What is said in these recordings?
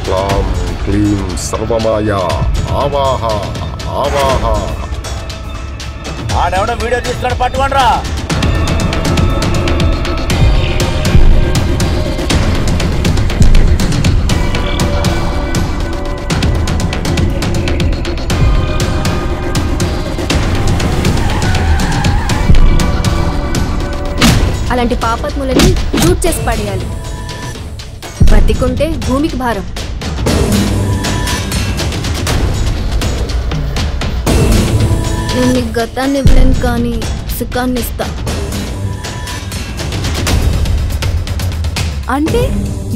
క్లాం క్లీం సర్వమాయా ఆవాహ ఆవాహ. ఆడెవడో వీడియో తీసుకొని పట్టుకోండిరా. అలాంటి పాపత్ములని షూట్ చేసి పడేయాలి. బతికుంటే భూమికి భారం. నేను నీకు గతాన్ని ఇవ్వలేను కానీ సుఖాన్ని ఇస్తా. అంటే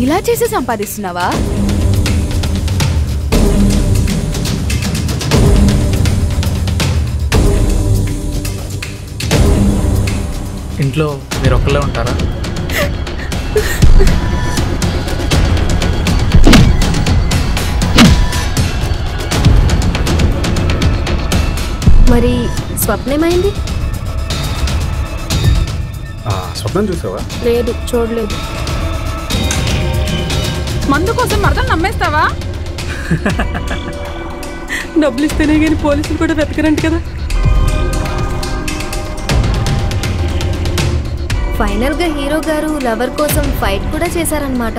ఇలా చేసి సంపాదిస్తున్నావా? ఇంట్లో మీరు ఒక్కళ్ళే ఉంటారా? మరి స్వప్నమైంది? స్వప్నం చూసావా? లేదు, చూడలేదు. మందు కోసం మరదలు నమ్మేస్తావా? డబ్బులు ఇస్తేనే కానీ పోలీసులు కూడా వెతకరంట కదా. ఫైనల్ గా హీరో గారు లవర్ కోసం ఫైట్ కూడా చేశారన్నమాట.